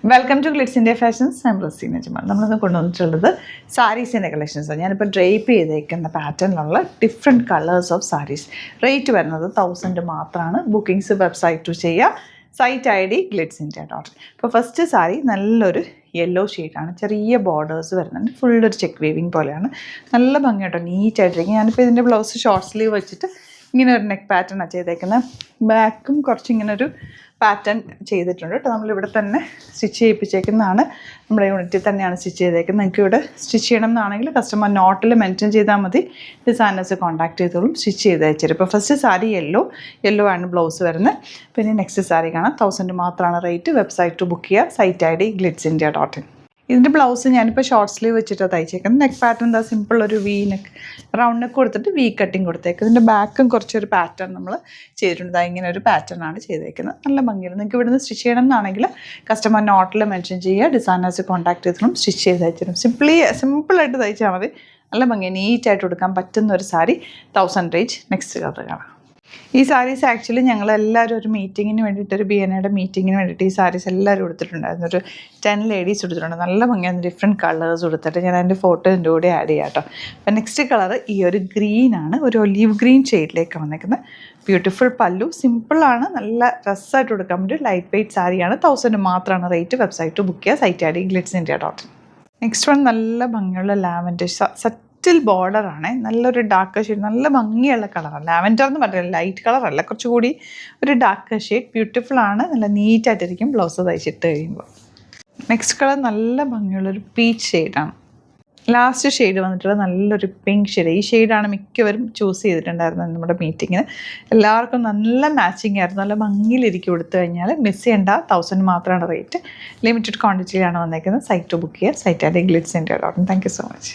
Welcome to Glitz India fashions. ഞാൻ Raseena Jamal. നമ്മളിന്ന് കൊണ്ടുവന്നിട്ടുള്ളത് സാരീസിൻ്റെ കളക്ഷൻസാണ്. ഞാനിപ്പോൾ ഡ്രേപ്പ് ചെയ്തേക്കുന്ന പാറ്റേണിലുള്ള different colours of saris. Rate വരുന്നത് 1000 മാത്രമാണ്. ബുക്കിംഗ്സ് വെബ്സൈറ്റ് ടു ചെയ്യുക. Site ID glitzindia.in. ഇപ്പോൾ ഫസ്റ്റ് സാരി നല്ലൊരു യെല്ലോ ഷെയ്ഡാണ്. ചെറിയ ബോർഡേഴ്സ് വരുന്നുണ്ട്. ഫുള്ളൊരു ചെക്ക് വീവിങ് പോലെയാണ്. നല്ല ഭംഗിയായിട്ടോ, നീറ്റായിട്ടിരിക്കും. ഞാനിപ്പോൾ ഇതിൻ്റെ ബ്ലൗസ് ഷോർട്ട് സ്ലീവ് വെച്ചിട്ട് ഇങ്ങനെ ഒരു നെക്ക് പാറ്റേണാണ് ചെയ്തേക്കുന്നത്. ബാക്കും കുറച്ച് ഇങ്ങനെ ഒരു പാറ്റേൺ ചെയ്തിട്ടുണ്ട് കേട്ടോ. നമ്മളിവിടെ തന്നെ സ്റ്റിച്ച് ചെയ്യിപ്പിച്ചേക്കുന്നതാണ്. നമ്മുടെ യൂണിറ്റിൽ തന്നെയാണ് സ്റ്റിച്ച് ചെയ്തേക്കുന്നത്. നിങ്ങൾക്ക് ഇവിടെ സ്റ്റിച്ച് ചെയ്യണം എന്നാണെങ്കിൽ കസ്റ്റമർ നോട്ടിൽ മെൻഷൻ ചെയ്താൽ മതി. ഡിസൈനേഴ്സ് കോൺടാക്ട് ചെയ്തോളും, സ്റ്റിച്ച് ചെയ്ത് അയച്ചുതരും. ഇപ്പോൾ ഫസ്റ്റ് സാരി യെല്ലോ ആണ് ബ്ലൗസ് വരുന്നത്. പിന്നെ നെക്സ്റ്റ് സാരി കാണാം. 1000 മാത്രമാണ് റേറ്റ്. വെബ്സൈറ്റ് ബുക്ക് ചെയ്യുക. Site ID glitzindia.in. ഇതിൻ്റെ ബ്ലൗസ് ഞാനിപ്പോൾ ഷോർട്ട് സ്ലീവ് വെച്ചിട്ടാണ് തയ്ച്ചേക്കുന്നത്. നെക്ക് പാറ്റേൺ എന്താ സിമ്പിൾ ഒരു വി നെക്ക്, റൗണ്ട് നെക്ക് കൊടുത്തിട്ട് വി കട്ടിങ് കൊടുത്തേക്കും. ഇതിൻ്റെ ബാക്കും കുറച്ചൊരു പാറ്റേൺ നമ്മൾ ചെയ്തിട്ടുണ്ട്. ഇങ്ങനെ ഒരു പാറ്റേൺ ആണ് ചെയ്തേക്കുന്നത്. നല്ല ഭംഗിയാണ്. നിങ്ങൾക്ക് ഇവിടുന്ന് സ്റ്റിച്ച് ചെയ്യണം എന്നാണെങ്കിൽ കസ്റ്റമർ നോട്ടിൽ മെൻഷൻ ചെയ്യുക. ഡിസൈനേഴ്സ് കോൺടാക്ട് ചെയ്തിട്ടും സ്റ്റിച്ച് ചെയ്ത് അയച്ചിരും. സിമ്പിളായിട്ട് തയ്ച്ചാൽ മതി. നല്ല ഭംഗിയാണ്. നീറ്റായിട്ട് കൊടുക്കാൻ പറ്റുന്ന ഒരു സാരി. 1000 റേഞ്ച്. നെക്സ്റ്റ് കളർ കാണാം. ഈ സാരീസ് ആക്ച്വലി ഞങ്ങളെല്ലാവരും ഒരു മീറ്റിങ്ങിന് വേണ്ടിയിട്ട്, ഒരു BNA മീറ്റിങ്ങിന് വേണ്ടിയിട്ട് ഈ സാരീസ് എല്ലാവരും എടുത്തിട്ടുണ്ടായിരുന്നു. ഒരു 10 ലേഡീസ് എടുത്തിട്ടുണ്ട്. നല്ല ഭംഗിയാണ്. ഡിഫറെൻറ്റ് കളേഴ്സ് കൊടുത്തിട്ട് ഞാൻ അതിൻ്റെ ഫോട്ടോ ഇതിൻ്റെ കൂടെ ആഡ് ചെയ്യാം കേട്ടോ. അപ്പോൾ നെക്സ്റ്റ് കളർ ഈ ഒരു ഗ്രീനാണ്. ഒരു ഒലീവ് ഗ്രീൻ ഷെയ്ഡിലേക്ക് വന്നിരിക്കുന്നത്. ബ്യൂട്ടിഫുൾ പല്ലു. സിമ്പിളാണ്. നല്ല ഡ്രസ്സായിട്ട് കൊടുക്കാൻ പറ്റും. ലൈറ്റ് വെയ്റ്റ് സാരിയാണ്. 1000 മാത്രമാണ് റേറ്റ്. വെബ്സൈറ്റ് ബുക്ക് ചെയ്യുക. Site ID glitzindia.in. Next one നല്ല ഭംഗിയുള്ള ലാവൻഡർ സറ്റിൽ ബോർഡറാണ്. നല്ലൊരു ഡാർക്ക് ഷെയ്ഡ്. നല്ല ഭംഗിയുള്ള കളറാണ്. ലാവൻഡർ എന്ന് പറഞ്ഞാൽ ലൈറ്റ് കളറല്ല, കുറച്ചുകൂടി ഒരു ഡാർക്ക് ഷെയ്ഡ്. ബ്യൂട്ടിഫുള്ളാണ്. നല്ല നീറ്റായിട്ടിരിക്കും ബ്ലൗസ് തയ്ച്ചിട്ട് കഴിയുമ്പോൾ. നെക്സ്റ്റ് കളർ നല്ല ഭംഗിയുള്ളൊരു പീച്ച് ഷെയ്ഡാണ്. ലാസ്റ്റ് ഷെയ്ഡ് വന്നിട്ടുള്ള നല്ലൊരു പിങ്ക് ഷെയ്ഡ്. ഈ ഷെയ്ഡാണ് മിക്കവരും ചൂസ് ചെയ്തിട്ടുണ്ടായിരുന്നത് നമ്മുടെ മീറ്റിങ്ങിന്. എല്ലാവർക്കും നല്ല മാച്ചിങ് ആയിരുന്നു. നല്ല ഭംഗിയിലിരിക്കും കൊടുത്തു കഴിഞ്ഞാൽ. മിസ് ചെയ്യേണ്ട. 1000 മാത്രമാണ് റേറ്റ്. ലിമിറ്റഡ് ക്വാണ്ടിറ്റിയിലാണ് വന്നേക്കുന്നത്. സൈറ്റ് ബുക്ക് ചെയ്യുക. Site ID glitzindia.in. Thank you so much.